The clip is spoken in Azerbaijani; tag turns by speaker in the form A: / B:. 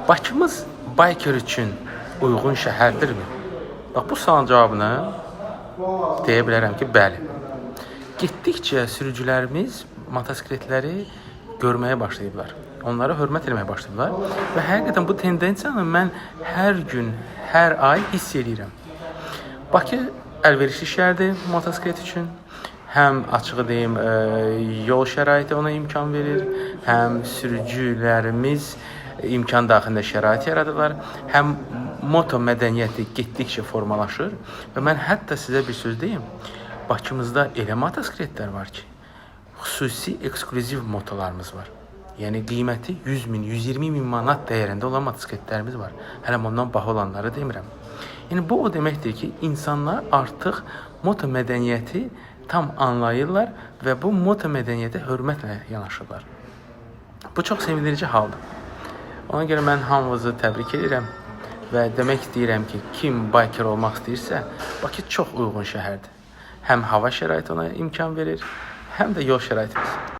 A: Bakımız biker üçün uyğun şəhərdirmi? Bax, bu sualın cavabını deyə bilərəm ki, bəli. Getdikcə sürücülərimiz motosikletləri görməyə başlayıblar. Onlara hörmət etməyə başlayıblar və həqiqətən bu tendensiyanı mən hər gün, hər ay hiss edirəm. Bakı əlverişli şəhərdir motosiklet üçün. Həm açığı deyim, yol şəraiti ona imkan verir, həm sürücülərimiz imkan daxilində şərait yaradırlar, həm moto mədəniyyəti getdikcə formalaşır və mən hətta sizə bir söz deyim, Bakımızda elə motosikletlər var ki, xüsusi eksklüziv motolarımız var. Yəni qiyməti 100 min, 120 min manat dəyərində olan motosikletlərimiz var. Hələm ondan baha olanları demirəm. Yəni bu o deməkdir ki, insanlar artıq moto mədəniyyəti tam anlayırlar və bu moto mədəniyyətə hörmətlə yanaşırlar. Bu çox sevindirici haldır. Ona görə mən hamınızı təbrik edirəm və demək istəyirəm ki, kim biker olmaq istəyirsə, Bakı çox uyğun şəhərdir. Həm hava şəraiti ona imkan verir, həm də yol şəraitimiz.